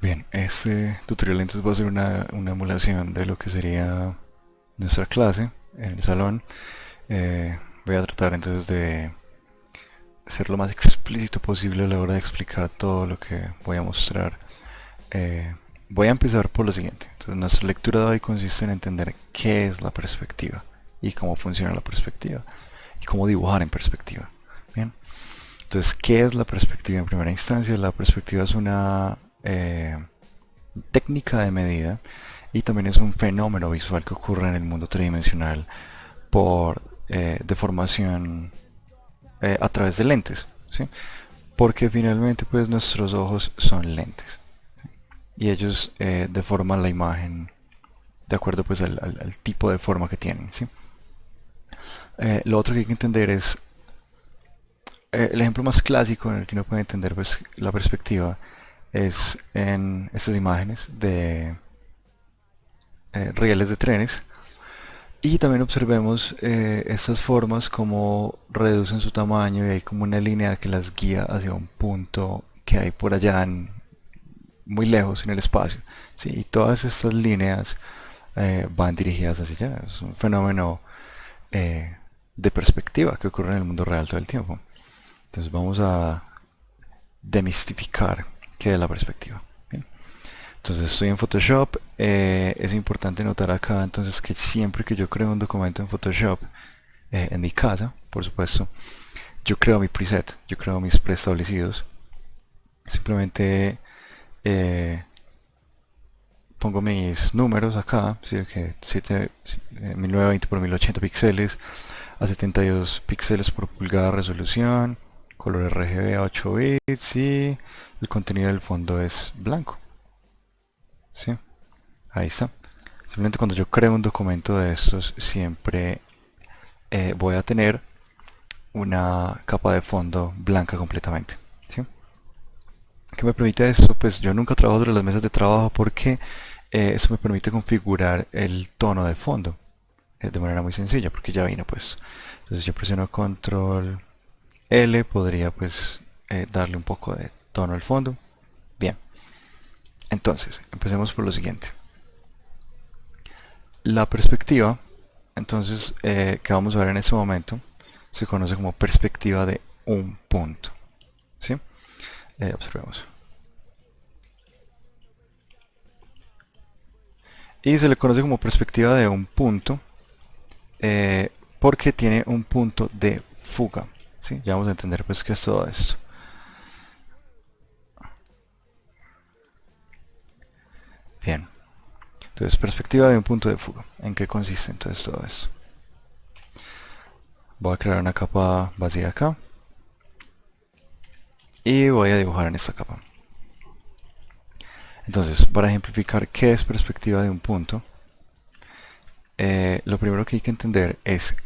Bien, este tutorial entonces va a ser una emulación de lo que sería nuestra clase en el salón. Voy a tratar entonces de ser lo más explícito posible a la hora de explicar todo lo que voy a mostrar. Eh, Voy a empezar por lo siguiente. Entonces, nuestra lectura de hoy consiste en entender qué es la perspectiva y cómo funciona la perspectiva y cómo dibujar en perspectiva. Bien, entonces, ¿qué es la perspectiva en primera instancia? La perspectiva es una técnica de medida y también es un fenómeno visual que ocurre en el mundo tridimensional por deformación a través de lentes, ¿sí? Porque finalmente pues nuestros ojos son lentes, ¿sí? Y ellos deforman la imagen de acuerdo pues al tipo de forma que tienen, ¿sí? Lo otro que hay que entender es el ejemplo más clásico en el que uno puede entender pues, la perspectiva es en estas imágenes de rieles de trenes. Y también observemos estas formas como reducen su tamaño y hay como una línea que las guía hacia un punto que hay por allá muy lejos en el espacio. ¿Sí? Y todas estas líneas van dirigidas hacia allá. Es un fenómeno de perspectiva que ocurre en el mundo real todo el tiempo. Entonces vamos a demistificar qué es la perspectiva. Bien. Entonces estoy en Photoshop. Es importante notar acá entonces que siempre que yo creo un documento en Photoshop, en mi casa, por supuesto, yo creo mi preset, yo creo mis preestablecidos. Simplemente eh, pongo mis números acá, ¿sí? Que 1920 por 1080 píxeles a 72 píxeles por pulgada de resolución, color RGB a 8 bits y el contenido del fondo es blanco. ¿Sí? Ahí está. Simplemente cuando yo creo un documento de estos, siempre voy a tener una capa de fondo blanca completamente. ¿Sí? ¿Qué me permite esto? Pues yo nunca trabajo sobre las mesas de trabajo porque eso me permite configurar el tono de fondo de manera muy sencilla porque ya vino pues. Entonces yo presiono control L, podría pues darle un poco de tono al fondo. Bien, entonces empecemos por lo siguiente. La perspectiva, entonces, que vamos a ver en este momento, se conoce como perspectiva de un punto. ¿Sí? Observemos. Y se le conoce como perspectiva de un punto eh, porque tiene un punto de fuga. ¿Sí? Ya vamos a entender pues qué es todo esto. Bien. Entonces, perspectiva de un punto de fuga. ¿En qué consiste entonces todo esto? Voy a crear una capa vacía acá y voy a dibujar en esta capa. Entonces, para ejemplificar qué es perspectiva de un punto, lo primero que hay que entender es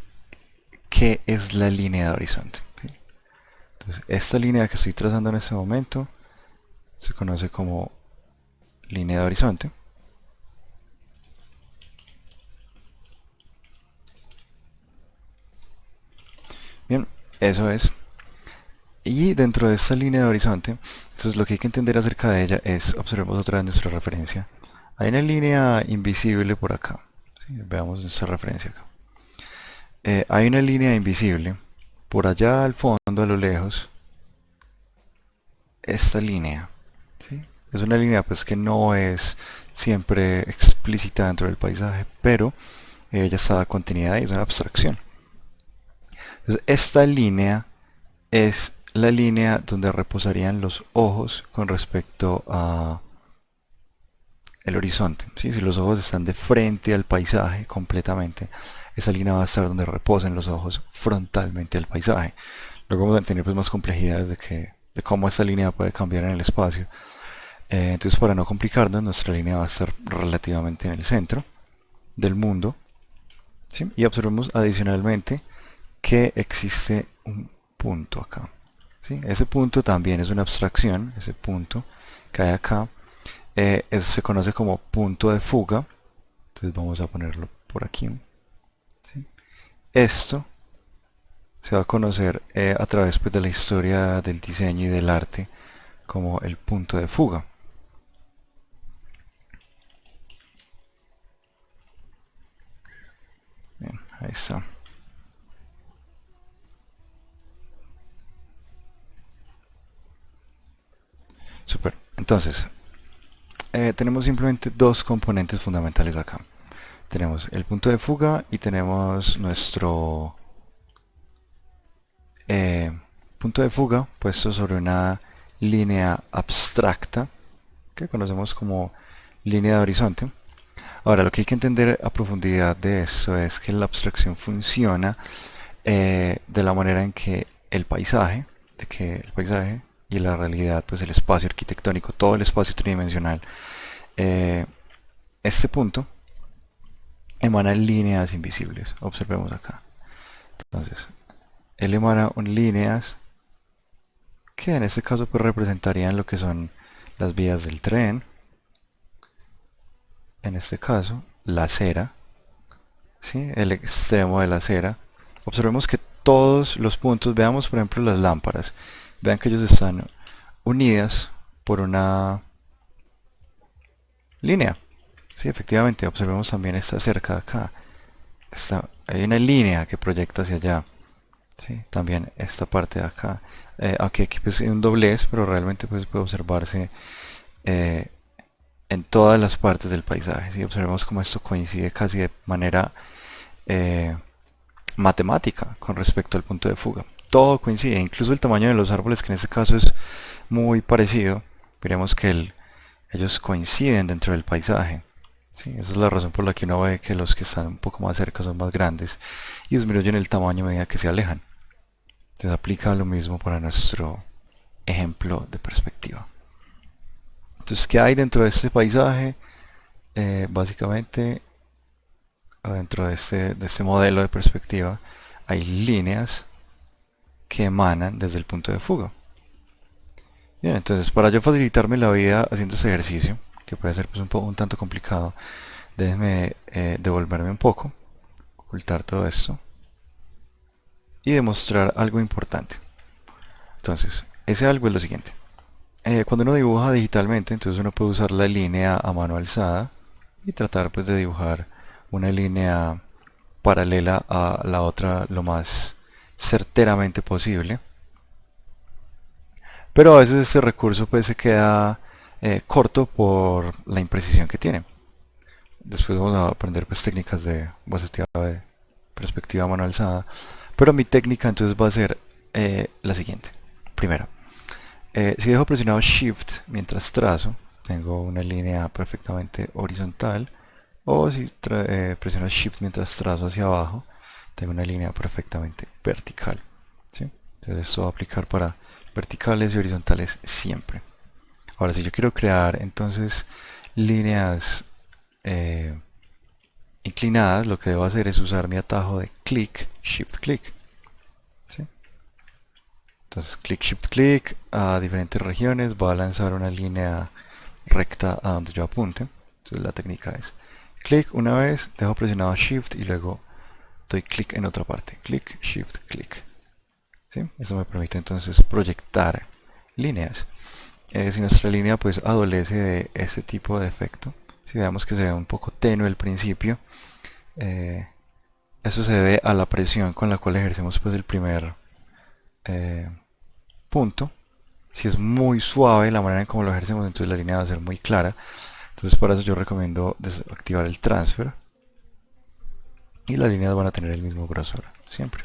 qué es la línea de horizonte. ¿Sí? Entonces, esta línea que estoy trazando en este momento se conoce como línea de horizonte. Bien, eso es. Y dentro de esta línea de horizonte, entonces lo que hay que entender acerca de ella es, observemos otra vez nuestra referencia. Hay una línea invisible por acá. ¿Sí? Veamos nuestra referencia acá. Hay una línea invisible por allá al fondo, a lo lejos. Esta línea, ¿sí? Es una línea pues que no es siempre explícita dentro del paisaje, pero ella está contenida ahí, es una abstracción. Entonces, esta línea es la línea donde reposarían los ojos con respecto a el horizonte. ¿Sí? Si los ojos están de frente al paisaje completamente, esa línea va a estar donde reposan los ojos frontalmente al paisaje. Luego vamos a tener pues, más complejidades de cómo esta línea puede cambiar en el espacio. Entonces, para no complicarnos, nuestra línea va a estar relativamente en el centro del mundo. ¿Sí? Y observemos adicionalmente que existe un punto acá. ¿Sí? Ese punto también es una abstracción, ese punto que hay acá se conoce como punto de fuga. Entonces vamos a ponerlo por aquí. ¿Sí? Esto se va a conocer a través pues, de la historia del diseño y del arte como el punto de fuga. Ahí está. Super. Entonces, tenemos simplemente dos componentes fundamentales acá. Tenemos el punto de fuga y tenemos nuestro eh, punto de fuga puesto sobre una línea abstracta que conocemos como línea de horizonte. Ahora, lo que hay que entender a profundidad de esto es que la abstracción funciona de la manera en que el paisaje y la realidad, pues el espacio arquitectónico, todo el espacio tridimensional, eh, este punto emana líneas invisibles. Observemos acá. Entonces, él emana líneas que en este caso pues representarían lo que son las vías del tren, en este caso la acera, ¿sí? El extremo de la acera. Observemos que todos los puntos, veamos por ejemplo las lámparas, vean que ellos están unidas por una línea. Sí, efectivamente, observemos también esta cerca de acá. Hay una línea que proyecta hacia allá. ¿Sí? También esta parte de acá. Aunque aquí pues hay un doblez, pero realmente pues puede observarse eh, en todas las partes del paisaje. ¿Sí? Observemos cómo esto coincide casi de manera eh, matemática con respecto al punto de fuga. Todo coincide, incluso el tamaño de los árboles, que en este caso es muy parecido. Veremos que ellos coinciden dentro del paisaje. ¿Sí? Esa es la razón por la que uno ve que los que están un poco más cerca son más grandes y disminuyen el tamaño a medida que se alejan. Entonces aplica lo mismo para nuestro ejemplo de perspectiva. Entonces, ¿qué hay dentro de este paisaje? Básicamente, dentro de este modelo de perspectiva, hay líneas que emanan desde el punto de fuga. Bien, entonces para yo facilitarme la vida haciendo este ejercicio, que puede ser pues un tanto complicado, déjenme devolverme un poco, ocultar todo esto y demostrar algo importante. Entonces, ese algo es lo siguiente. Cuando uno dibuja digitalmente, entonces uno puede usar la línea a mano alzada y tratar pues de dibujar una línea paralela a la otra lo más certeramente posible. Pero a veces este recurso pues se queda corto por la imprecisión que tiene. Después vamos a aprender pues técnicas de perspectiva a mano alzada. Pero mi técnica entonces va a ser la siguiente. Primero, si dejo presionado Shift mientras trazo, tengo una línea perfectamente horizontal. O si presiono Shift mientras trazo hacia abajo, tengo una línea perfectamente vertical. ¿Sí? Entonces esto va a aplicar para verticales y horizontales siempre. Ahora, si yo quiero crear entonces líneas eh, inclinadas, lo que debo hacer es usar mi atajo de clic, Shift, clic. ¿Sí? Entonces, clic, Shift, clic a diferentes regiones, va a lanzar una línea recta a donde yo apunte. Entonces la técnica es clic una vez, dejo presionado Shift y luego doy clic en otra parte. Clic, Shift, clic. ¿Sí? Eso me permite entonces proyectar líneas. Si nuestra línea pues adolece de este tipo de efecto, si vemos que se ve un poco tenue al principio, eh, eso se debe a la presión con la cual ejercemos pues el primer eh, punto. Si es muy suave la manera en cómo lo ejercemos, entonces la línea va a ser muy clara. Entonces para eso yo recomiendo desactivar el transfer y las líneas van a tener el mismo grosor siempre.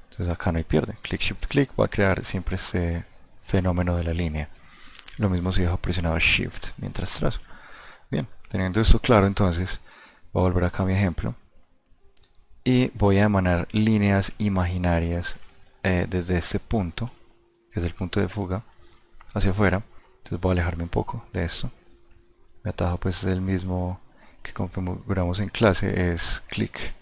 Entonces acá no hay pierde. Click Shift Click va a crear siempre este fenómeno de la línea. Lo mismo si dejo presionado Shift mientras trazo. Bien, teniendo esto claro, entonces voy a volver acá a mi ejemplo y voy a emanar líneas imaginarias desde este punto, que es el punto de fuga, hacia afuera. Entonces voy a alejarme un poco de esto. Mi atajo pues es el mismo que configuramos en clase, es clic,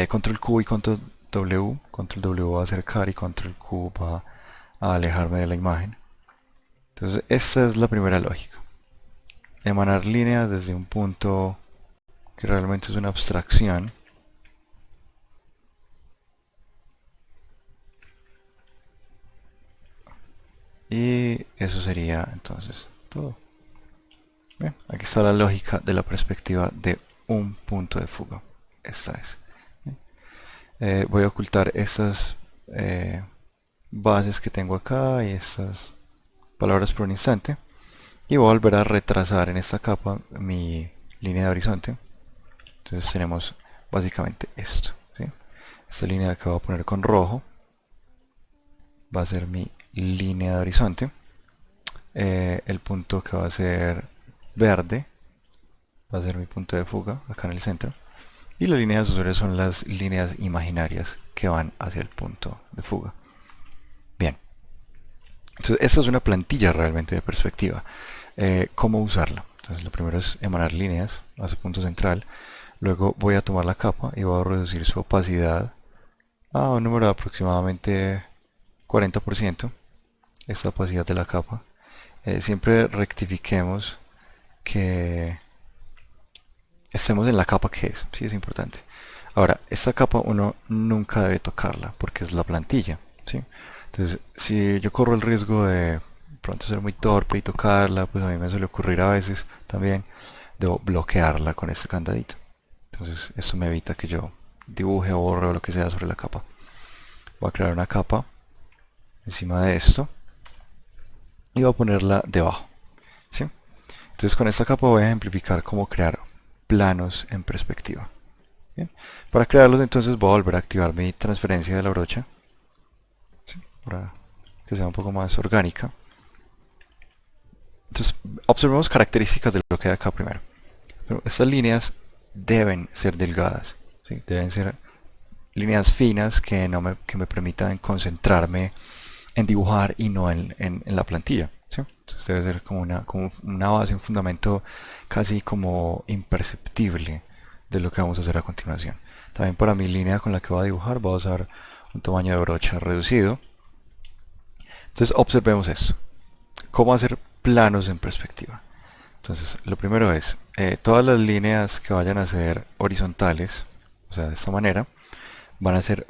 control Q y control W. Control W va a acercar y control Q va a alejarme de la imagen. Entonces esta es la primera lógica. Emanar líneas desde un punto que realmente es una abstracción. Y eso sería entonces todo. Bien, aquí está la lógica de la perspectiva de un punto de fuga. Esta es. Bien. Voy a ocultar estas bases que tengo acá y estas palabras por un instante. Y voy a volver a retrasar en esta capa mi línea de horizonte. Entonces tenemos básicamente esto, ¿sí? Esta línea que voy a poner con rojo va a ser mi línea de horizonte. El punto que va a ser verde va a ser mi punto de fuga acá en el centro. Y las líneas azules son las líneas imaginarias que van hacia el punto de fuga. Bien, entonces esta es una plantilla realmente de perspectiva. ¿Cómo usarla? Entonces lo primero es emanar líneas a su punto central. Luego voy a tomar la capa y voy a reducir su opacidad a un número de aproximadamente 40%. Esta opacidad de la capa. Siempre rectifiquemos que estemos en la capa que es, sí es importante. Ahora, esta capa uno nunca debe tocarla porque es la plantilla, ¿sí? Entonces, si yo corro el riesgo de pronto ser muy torpe y tocarla, pues a mí me suele ocurrir a veces también, debo bloquearla con este candadito. Entonces, esto me evita que yo dibuje o borre o lo que sea sobre la capa. Voy a crear una capa encima de esto y voy a ponerla debajo, ¿sí? Entonces, con esta capa voy a ejemplificar cómo crear planos en perspectiva. Bien. Para crearlos entonces voy a volver a activar mi transferencia de la brocha, ¿sí? Para que sea un poco más orgánica. Entonces observemos características de lo que hay acá primero. Pero estas líneas deben ser delgadas, ¿sí? Deben ser líneas finas que me permitan concentrarme en dibujar y no en la plantilla, ¿sí? Entonces debe ser como una base, un fundamento casi como imperceptible de lo que vamos a hacer a continuación. También para mi línea con la que voy a dibujar voy a usar un tamaño de brocha reducido. Entonces observemos esto. ¿Cómo hacer planos en perspectiva? Entonces lo primero es, todas las líneas que vayan a ser horizontales, o sea de esta manera, van a ser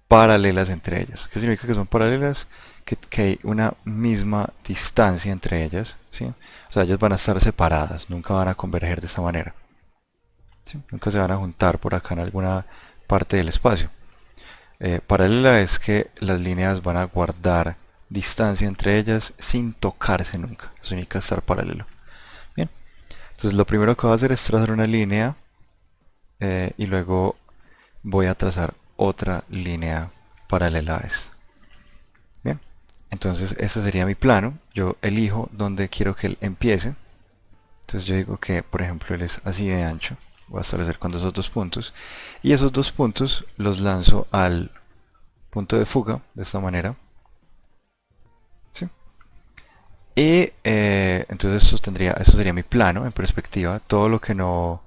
paralelas entre ellas. ¿Qué significa que son paralelas? Que hay una misma distancia entre ellas, ¿sí? O sea, ellas van a estar separadas, nunca van a converger de esta manera, ¿sí? Nunca se van a juntar por acá en alguna parte del espacio. Paralela es que las líneas van a guardar distancia entre ellas sin tocarse nunca. Eso significa estar paralelo. Bien, entonces lo primero que voy a hacer es trazar una línea y luego voy a trazar otra línea paralela a esta. Bien, entonces ese sería mi plano. Yo elijo dónde quiero que él empiece. Entonces yo digo que, por ejemplo, él es así de ancho. Voy a establecer con esos dos puntos. Y esos dos puntos los lanzo al punto de fuga, de esta manera. ¿Sí? Y entonces esto sería mi plano en perspectiva. Todo lo que no,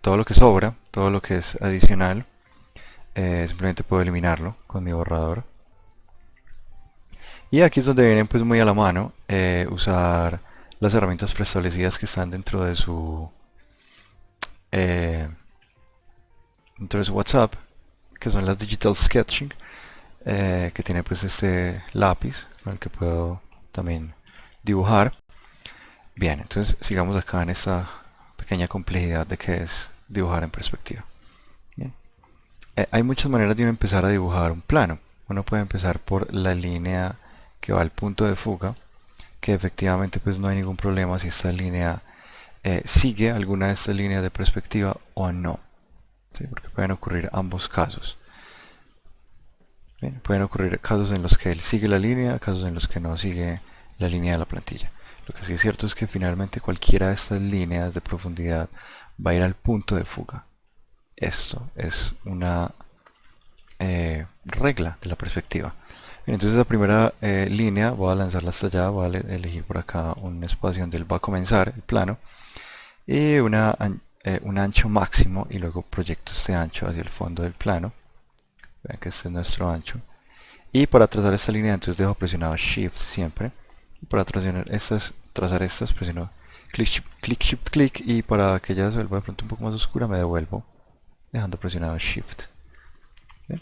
todo lo que sobra, todo lo que es adicional, simplemente puedo eliminarlo con mi borrador. Y aquí es donde vienen pues muy a la mano usar las herramientas preestablecidas que están eh, dentro de su WhatsApp, que son las Digital Sketching, que tiene pues este lápiz con el que puedo también dibujar. Bien, entonces sigamos acá en esta pequeña complejidad de que es dibujar en perspectiva. Bien. Hay muchas maneras de uno empezar a dibujar un plano. Uno puede empezar por la línea que va al punto de fuga, que efectivamente pues no hay ningún problema si esta línea sigue alguna de estas líneas de perspectiva o no, ¿sí? Porque pueden ocurrir ambos casos. Bien, pueden ocurrir casos en los que él sigue la línea, casos en los que no sigue la línea de la plantilla. Lo que sí es cierto es que finalmente cualquiera de estas líneas de profundidad va a ir al punto de fuga. Esto es una regla de la perspectiva. Bien, entonces la primera línea voy a lanzarla hasta allá, voy a elegir por acá un espacio donde él va a comenzar el plano y un ancho máximo y luego proyecto este ancho hacia el fondo del plano. Vean que este es nuestro ancho. Y para trazar esta línea entonces dejo presionado Shift siempre. Y para trazar estas presiono clic, Shift, clic y para que ella se vuelva de pronto un poco más oscura me devuelvo dejando presionado Shift. ¿Bien?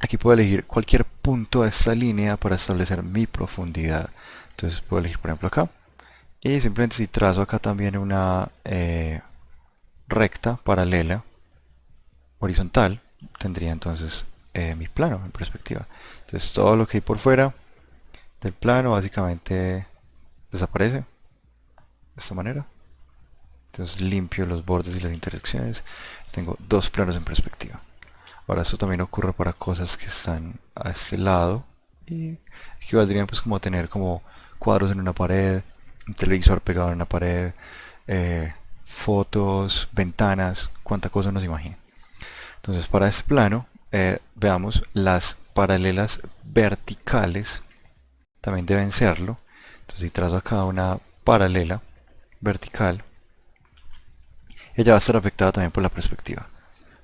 Aquí puedo elegir cualquier punto de esta línea para establecer mi profundidad. Entonces puedo elegir por ejemplo acá. Y simplemente si trazo acá también una recta paralela horizontal, tendría entonces mi plano en perspectiva. Entonces todo lo que hay por fuera del plano básicamente desaparece de esta manera. Entonces limpio los bordes y las intersecciones. Tengo dos planos en perspectiva. Ahora esto también ocurre para cosas que están a este lado y equivaldrían pues como a tener como cuadros en una pared, un televisor pegado en una pared, fotos, ventanas, cuánta cosa nos imagine. Entonces para este plano veamos las paralelas verticales también deben serlo. Entonces si trazo acá una paralela vertical, ella va a estar afectada también por la perspectiva.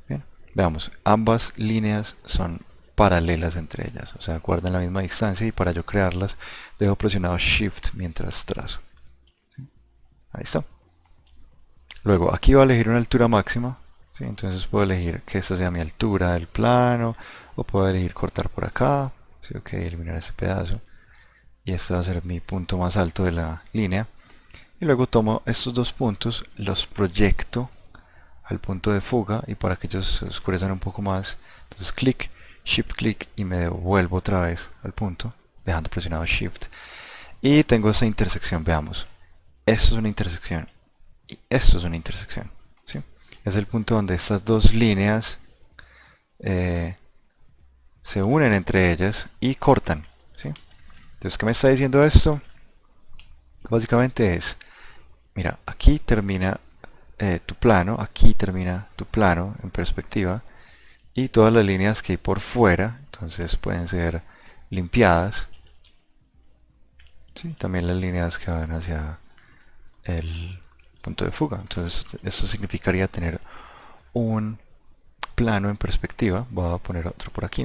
Bien, veamos, ambas líneas son paralelas entre ellas, o sea, guardan la misma distancia y para yo crearlas dejo presionado Shift mientras trazo. ¿Sí? Ahí está. Luego, aquí voy a elegir una altura máxima, ¿sí? Entonces puedo elegir que esta sea mi altura del plano, o puedo elegir cortar por acá, ¿sí? Ok, eliminar ese pedazo, y este va a ser mi punto más alto de la línea. Y luego tomo estos dos puntos, los proyecto al punto de fuga y para que ellos se oscurezcan un poco más, entonces clic, shift clic y me devuelvo otra vez al punto, dejando presionado shift. Y tengo esa intersección, veamos. Esto es una intersección y esto es una intersección. ¿Sí? Es el punto donde estas dos líneas se unen entre ellas y cortan. ¿Sí? Entonces, ¿qué me está diciendo esto? Básicamente es, mira, aquí termina tu plano, aquí termina tu plano en perspectiva y todas las líneas que hay por fuera, entonces pueden ser limpiadas. ¿Sí? También las líneas que van hacia el punto de fuga. Entonces eso significaría tener un plano en perspectiva. Voy a poner otro por aquí.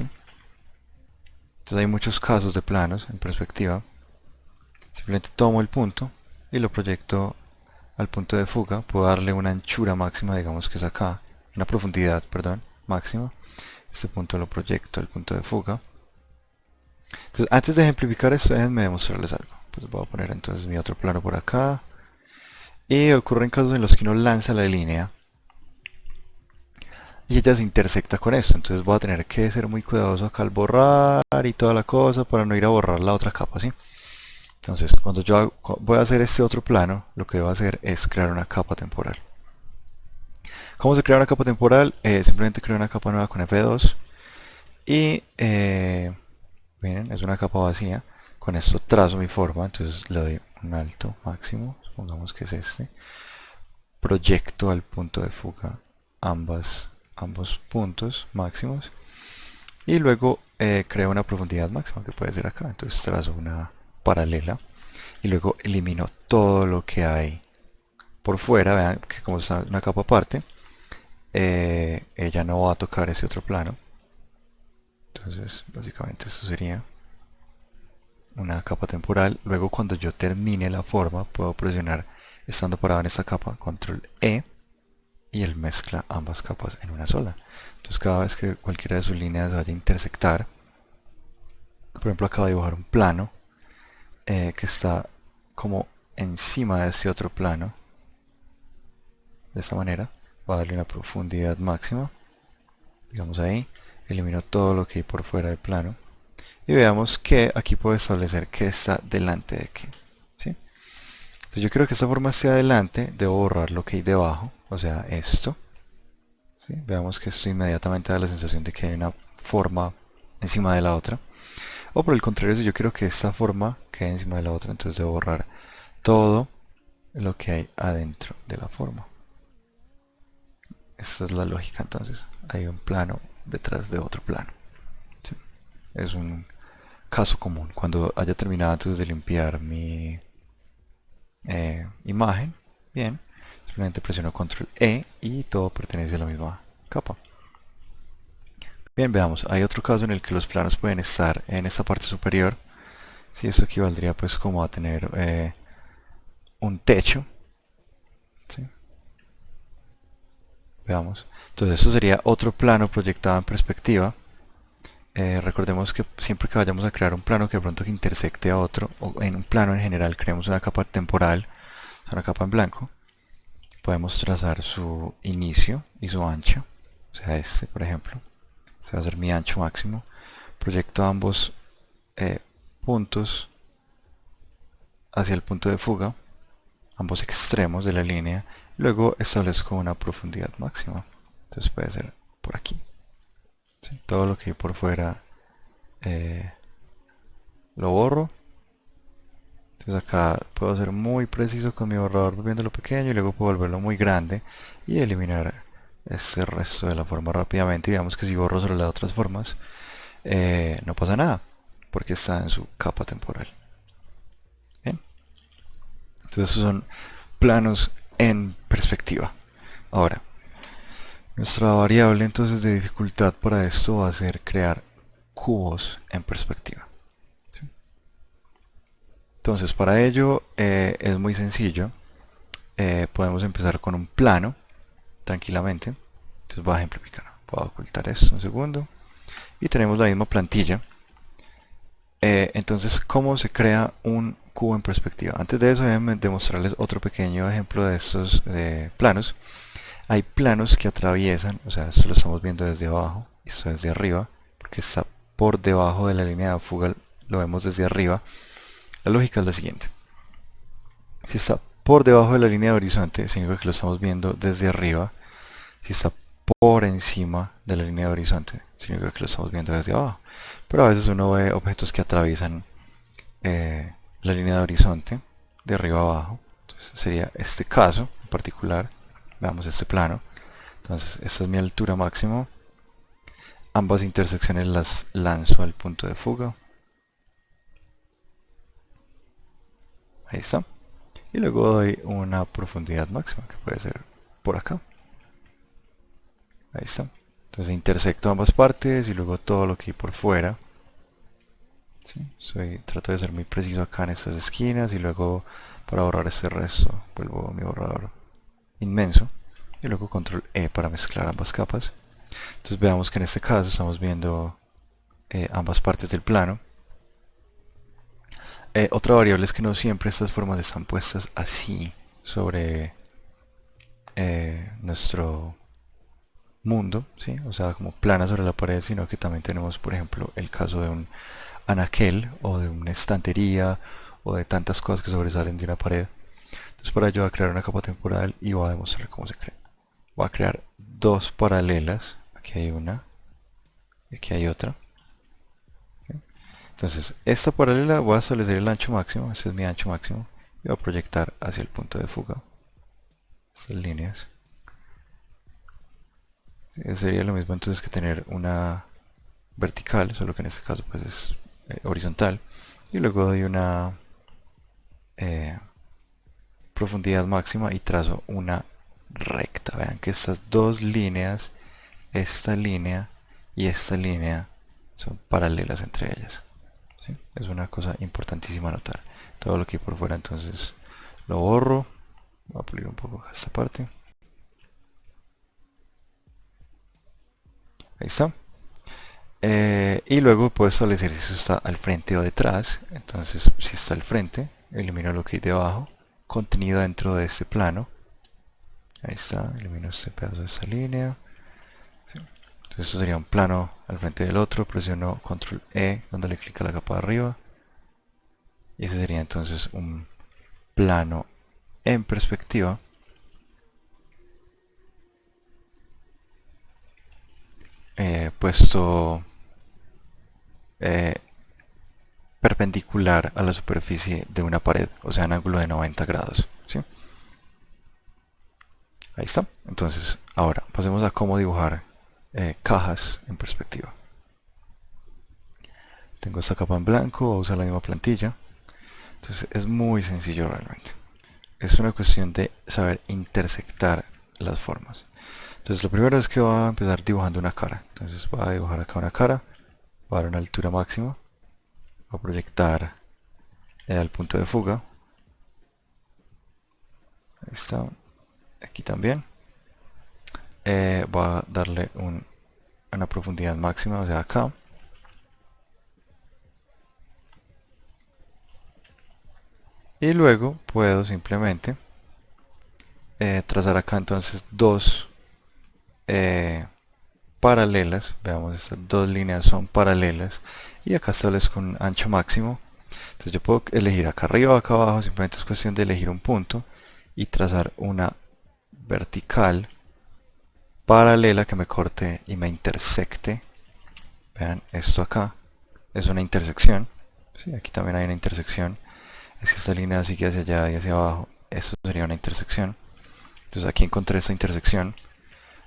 Entonces hay muchos casos de planos en perspectiva. Simplemente tomo el punto y lo proyecto al punto de fuga. Puedo darle una anchura máxima, digamos que es acá, una profundidad, perdón, máxima. Este punto lo proyecto al punto de fuga. Entonces, antes de ejemplificar esto, déjenme demostrarles algo. Pues voy a poner entonces mi otro plano por acá. Y ocurren casos en los que uno lanza la línea y ella se intersecta con esto. Entonces voy a tener que ser muy cuidadoso acá al borrar y toda la cosa para no ir a borrar la otra capa, ¿sí? Entonces, cuando yo voy a hacer este otro plano, lo que debo hacer es crear una capa temporal. ¿Cómo se crea una capa temporal? Simplemente creo una capa nueva con F2 y miren, es una capa vacía. Con esto trazo mi forma, entonces le doy un alto máximo, supongamos que es este. Proyecto al punto de fuga ambos puntos máximos y luego creo una profundidad máxima que puede ser acá. Entonces trazo una paralela y luego elimino todo lo que hay por fuera. Vean que como está una capa aparte, ella no va a tocar ese otro plano. Entonces básicamente esto sería una capa temporal. Luego cuando yo termine la forma puedo presionar, estando parado en esta capa, control E, y él mezcla ambas capas en una sola. Entonces cada vez que cualquiera de sus líneas vaya a intersectar, por ejemplo acabo de dibujar un plano que está como encima de este otro plano, de esta manera, voy a darle una profundidad máxima, digamos ahí, elimino todo lo que hay por fuera del plano y veamos que aquí puedo establecer que está delante de qué. ¿Sí? Entonces yo quiero que esta forma esté adelante, debo borrar lo que hay debajo, o sea esto. ¿Sí? Veamos que esto inmediatamente da la sensación de que hay una forma encima de la otra. O por el contrario, si yo quiero que esta forma quede encima de la otra, entonces debo borrar todo lo que hay adentro de la forma. Esta es la lógica entonces. Hay un plano detrás de otro plano. ¿Sí? Es un caso común. Cuando haya terminado entonces de limpiar mi imagen, bien, simplemente presiono control E y todo pertenece a la misma capa. Bien, veamos, hay otro caso en el que los planos pueden estar en esta parte superior. Si esto equivaldría pues como a tener un techo. ¿Sí? Veamos. Entonces esto sería otro plano proyectado en perspectiva. Recordemos que siempre que vayamos a crear un plano que de pronto que intersecte a otro, o en un plano en general creemos una capa temporal, una capa en blanco, podemos trazar su inicio y su ancho, o sea este por ejemplo, Se va a hacer mi ancho máximo. Proyecto ambos puntos hacia el punto de fuga, ambos extremos de la línea. Luego establezco una profundidad máxima. Entonces puede ser por aquí. ¿Sí? Todo lo que hay por fuera lo borro. Entonces acá puedo ser muy preciso con mi borrador volviéndolo pequeño y luego puedo volverlo muy grande y eliminar este resto de la forma rápidamente. Y veamos que si borro solo las otras formas, no pasa nada porque está en su capa temporal. Bien. Entonces estos son planos en perspectiva. Ahora, nuestra variable entonces de dificultad para esto va a ser crear cubos en perspectiva. ¿Sí? Entonces para ello es muy sencillo. Podemos empezar con un plano tranquilamente. Entonces voy a ejemplificar. Voy a ocultar esto un segundo. Y tenemos la misma plantilla. Entonces, ¿cómo se crea un cubo en perspectiva? Antes de eso, déjenme demostrarles otro pequeño ejemplo de estos planos. Hay planos que atraviesan, o sea, esto lo estamos viendo desde abajo, esto desde arriba, porque está por debajo de la línea de fuga, lo vemos desde arriba. La lógica es la siguiente. Si está por debajo de la línea de horizonte, significa que lo estamos viendo desde arriba. Si está por encima de la línea de horizonte, significa que lo estamos viendo desde abajo. Pero a veces uno ve objetos que atraviesan la línea de horizonte de arriba a abajo. Entonces sería este caso en particular. Veamos este plano. Entonces esta es mi altura máxima. Ambas intersecciones las lanzo al punto de fuga. Ahí está. Y luego doy una profundidad máxima que puede ser por acá. Ahí está. Entonces intersecto ambas partes y luego todo lo que hay por fuera. ¿Sí? Trato de ser muy preciso acá en estas esquinas y luego para borrar este resto vuelvo a mi borrador inmenso y luego control E para mezclar ambas capas. Entonces veamos que en este caso estamos viendo ambas partes del plano. Otra variable es que no siempre estas formas están puestas así sobre nuestro mundo, ¿sí? O sea, como plana sobre la pared, sino que también tenemos, por ejemplo, el caso de un anaquel o de una estantería o de tantas cosas que sobresalen de una pared. Entonces para ello voy a crear una capa temporal y voy a demostrar cómo se crea. Voy a crear dos paralelas. Aquí hay una y aquí hay otra. ¿Sí? Entonces esta paralela voy a establecer el ancho máximo. Este es mi ancho máximo. Y voy a proyectar hacia el punto de fuga estas líneas. ¿Sí? Sería lo mismo entonces que tener una vertical, solo que en este caso pues es horizontal. Y luego doy una profundidad máxima y trazo una recta. Vean que estas dos líneas, esta línea y esta línea, son paralelas entre ellas. ¿Sí? Es una cosa importantísima notar. Todo lo que hay por fuera entonces lo borro. Voy a pulir un poco esta parte. Ahí está. Y luego puedo establecer si eso está al frente o detrás. Entonces, si está al frente, elimino lo que hay debajo, contenido dentro de este plano. Ahí está, elimino este pedazo de esta línea. ¿Sí? Entonces esto sería un plano al frente del otro. Presiono control E, dándole clic a la capa de arriba. Y ese sería entonces un plano en perspectiva. Puesto perpendicular a la superficie de una pared, o sea en ángulo de 90 grados. ¿Sí? Ahí está. Entonces, ahora pasemos a cómo dibujar cajas en perspectiva. Tengo esta capa en blanco, voy a usar la misma plantilla. Entonces es muy sencillo realmente. Es una cuestión de saber intersectar las formas. Entonces lo primero es que voy a empezar dibujando una cara. Entonces voy a dibujar acá una cara, voy a dar una altura máxima, voy a proyectar al punto de fuga. Ahí está. Aquí también. Voy a darle una profundidad máxima, o sea acá. Y luego puedo simplemente trazar acá entonces dos paralelas. Veamos, estas dos líneas son paralelas. Y acá establezco un ancho máximo. Entonces yo puedo elegir acá arriba o acá abajo. Simplemente es cuestión de elegir un punto y trazar una vertical paralela que me corte y me intersecte. Vean, esto acá es una intersección. Sí, aquí también hay una intersección. Es que esta línea sigue hacia allá y hacia abajo. Esto sería una intersección. Entonces aquí encontré esta intersección.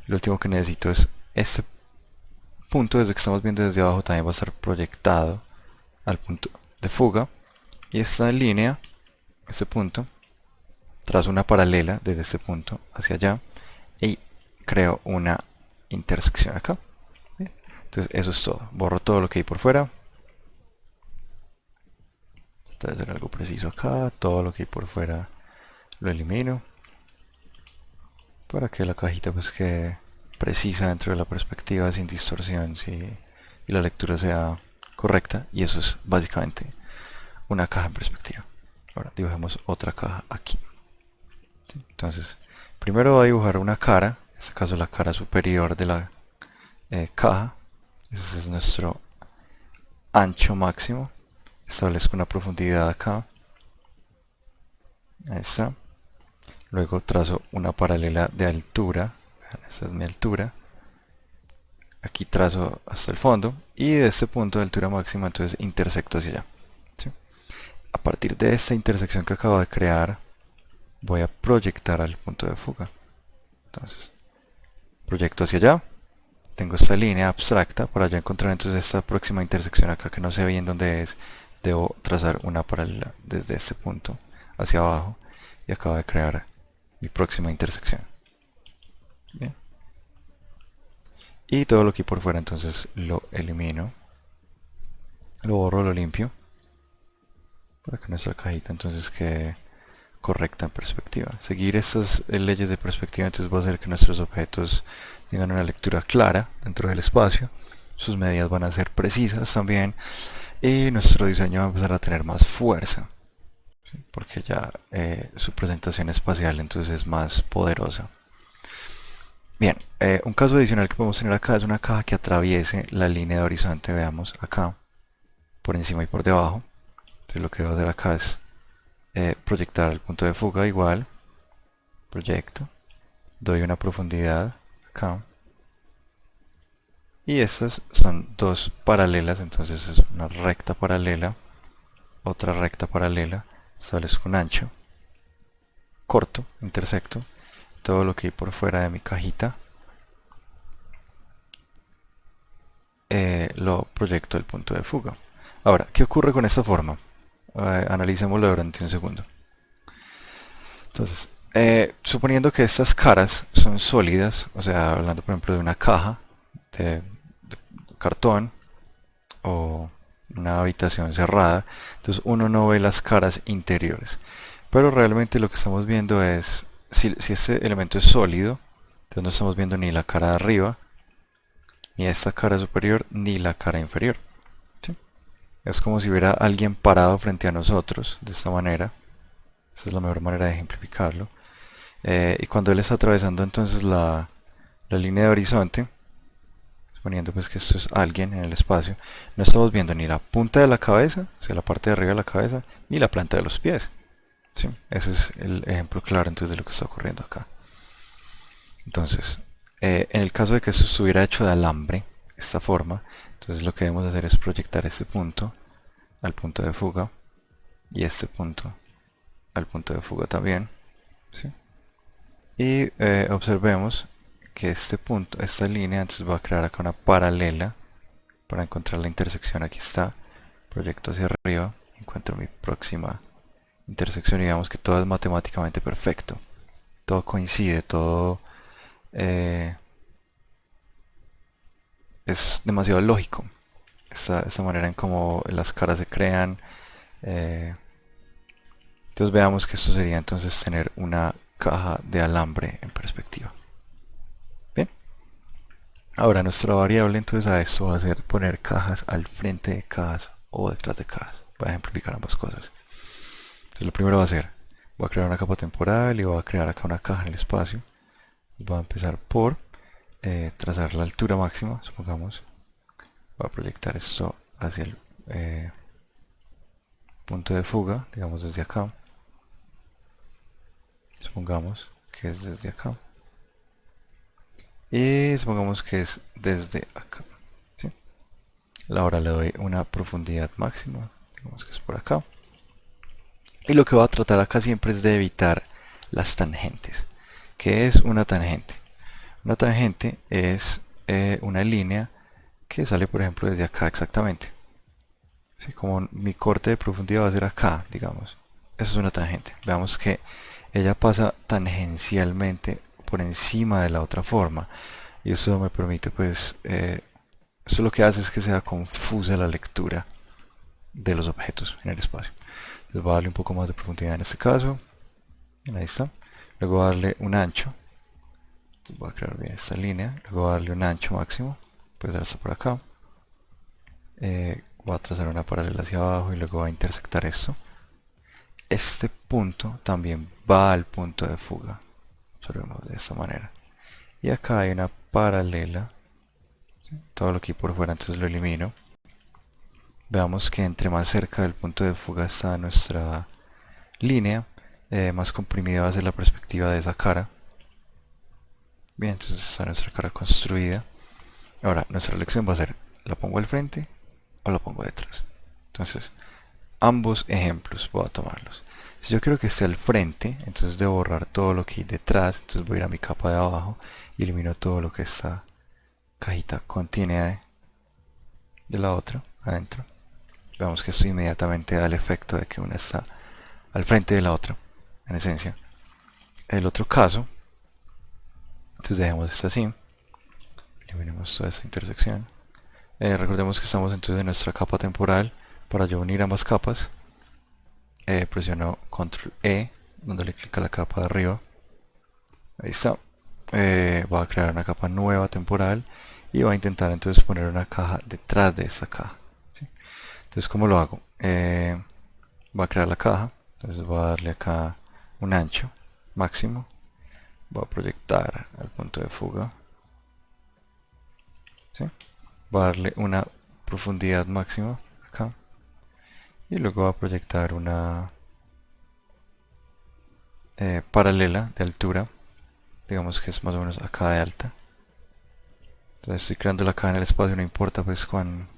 Lo último que necesito es este punto, desde que estamos viendo desde abajo, también va a estar proyectado al punto de fuga. Y esta línea, este punto, trazo una paralela desde este punto hacia allá y creo una intersección acá. Entonces eso es todo. Borro todo lo que hay por fuera. Trato de hacer algo preciso acá. Todo lo que hay por fuera lo elimino para que la cajita pues quede precisa dentro de la perspectiva, sin distorsión, y la lectura sea correcta. Y eso es básicamente una caja en perspectiva. Ahora dibujemos otra caja aquí. ¿Sí? Entonces, primero voy a dibujar una cara, en este caso la cara superior de la caja. Ese es nuestro ancho máximo. Establezco una profundidad acá. Ahí está. Luego trazo una paralela de altura. Esa es mi altura. Aquí trazo hasta el fondo. Y de este punto de altura máxima, entonces intersecto hacia allá. ¿Sí? A partir de esta intersección que acabo de crear, voy a proyectar al punto de fuga. Entonces, proyecto hacia allá. Tengo esta línea abstracta para yo encontrar entonces esta próxima intersección acá que no sé bien dónde es. Debo trazar una paralela desde este punto hacia abajo y acabo de crear mi próxima intersección. Bien. Y todo lo que hay por fuera entonces lo elimino, lo borro, lo limpio para que nuestra cajita entonces quede correcta en perspectiva. Seguir estas leyes de perspectiva entonces va a hacer que nuestros objetos tengan una lectura clara dentro del espacio, sus medidas van a ser precisas también y nuestro diseño va a empezar a tener más fuerza, ¿sí? Porque ya su presentación espacial entonces es más poderosa. Bien, un caso adicional que podemos tener acá es una caja que atraviese la línea de horizonte, veamos acá, por encima y por debajo. Entonces lo que voy a hacer acá es proyectar el punto de fuga igual, proyecto, doy una profundidad acá, y estas son dos paralelas, entonces es una recta paralela, otra recta paralela, establezco un ancho, corto, intersecto, todo lo que hay por fuera de mi cajita, lo proyecto al punto de fuga. Ahora, ¿qué ocurre con esta forma? Analicémoslo durante un segundo. Entonces, suponiendo que estas caras son sólidas, o sea, hablando por ejemplo de una caja de cartón o una habitación cerrada, entonces uno no ve las caras interiores. Pero realmente lo que estamos viendo es, si este elemento es sólido, entonces no estamos viendo ni la cara de arriba, ni esta cara superior, ni la cara inferior. ¿Sí? Es como si hubiera alguien parado frente a nosotros, de esta manera. Esa es la mejor manera de ejemplificarlo. Y cuando él está atravesando entonces la línea de horizonte, suponiendo pues que esto es alguien en el espacio, no estamos viendo ni la punta de la cabeza, o sea la parte de arriba de la cabeza, ni la planta de los pies. ¿Sí? Ese es el ejemplo claro entonces de lo que está ocurriendo acá. Entonces, en el caso de que esto estuviera hecho de alambre, esta forma, entonces lo que debemos hacer es proyectar este punto al punto de fuga y este punto al punto de fuga también, ¿sí? Y observemos que este punto, esta línea, entonces va a crear acá una paralela para encontrar la intersección. Aquí está, proyecto hacia arriba, encuentro mi próxima intersección y digamos que todo es matemáticamente perfecto, todo coincide, todo es demasiado lógico, esta manera en cómo las caras se crean. Entonces veamos que esto sería entonces tener una caja de alambre en perspectiva. Bien. Ahora nuestra variable entonces a esto va a ser poner cajas al frente de cajas o detrás de cajas. Voy a ejemplificar ambas cosas. Entonces lo primero va a ser, voy a crear una capa temporal y voy a crear acá una caja en el espacio. Voy a empezar por trazar la altura máxima, supongamos. Voy a proyectar esto hacia el punto de fuga, digamos desde acá. Supongamos que es desde acá. Y supongamos que es desde acá. ¿Sí? Ahora le doy una profundidad máxima, digamos que es por acá. Y lo que voy a tratar acá siempre es de evitar las tangentes. ¿Qué es una tangente? Una tangente es una línea que sale, por ejemplo, desde acá exactamente. ¿Sí? Como mi corte de profundidad va a ser acá, digamos. Eso es una tangente. Veamos que ella pasa tangencialmente por encima de la otra forma. Y eso me permite, pues, eso lo que hace es que sea confusa la lectura de los objetos en el espacio. Entonces voy a darle un poco más de profundidad en este caso. Ahí está. Luego voy a darle un ancho. Entonces voy a crear bien esta línea. Luego voy a darle un ancho máximo. Puede darse por acá. Voy a trazar una paralela hacia abajo y luego voy a intersectar esto. Este punto también va al punto de fuga. Observemos de esta manera. Y acá hay una paralela. ¿Sí? Todo lo que hay por fuera, entonces lo elimino. Veamos que entre más cerca del punto de fuga está nuestra línea, más comprimida va a ser la perspectiva de esa cara. Bien, entonces está nuestra cara construida. Ahora, nuestra elección va a ser, ¿la pongo al frente o la pongo detrás? Entonces, ambos ejemplos voy a tomarlos. Si yo quiero que esté al frente, entonces debo borrar todo lo que hay detrás. Entonces voy a ir a mi capa de abajo y elimino todo lo que esta cajita contiene de la otra adentro. Vemos que esto inmediatamente da el efecto de que una está al frente de la otra, en esencia. El otro caso, entonces dejemos esto así, eliminemos toda esta intersección. Recordemos que estamos entonces en nuestra capa temporal. Para yo unir ambas capas, presiono Control E, dándole clic a la capa de arriba. Ahí está. Voy a crear una capa nueva temporal y voy a intentar entonces poner una caja detrás de esta caja. ¿Sí? Entonces, ¿cómo lo hago? Voy a crear la caja. Entonces voy a darle acá un ancho máximo. Voy a proyectar al punto de fuga. ¿Sí? Voy a darle una profundidad máxima acá. Y luego voy a proyectar una paralela de altura. Digamos que es más o menos acá de alta. Entonces estoy creando la caja en el espacio, no importa pues cuán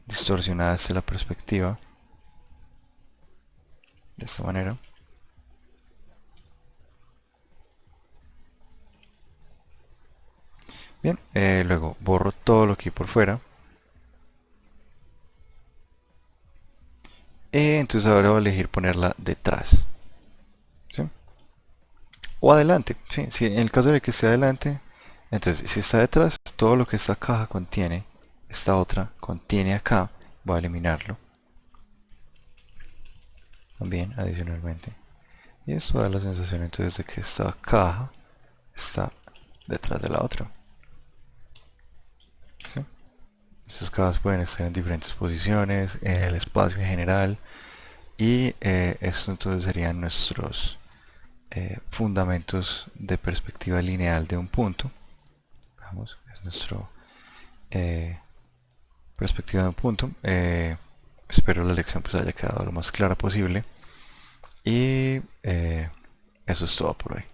distorsionada esté la perspectiva. De esta manera. Bien, luego borro todo lo que hay por fuera. Entonces ahora voy a elegir ponerla detrás. ¿Sí? O adelante. ¿Sí? Sí, en el caso de que esté adelante, entonces si está detrás, todo lo que esta caja contiene, esta otra contiene acá, voy a eliminarlo. También adicionalmente. Y esto da la sensación entonces de que esta caja está detrás de la otra. ¿Sí? Estas cajas pueden estar en diferentes posiciones, en el espacio en general. Y esto entonces serían nuestros fundamentos de perspectiva lineal de un punto. Vamos, es nuestro perspectiva de un punto. Espero la lección pues haya quedado lo más clara posible. Y eso es todo por hoy.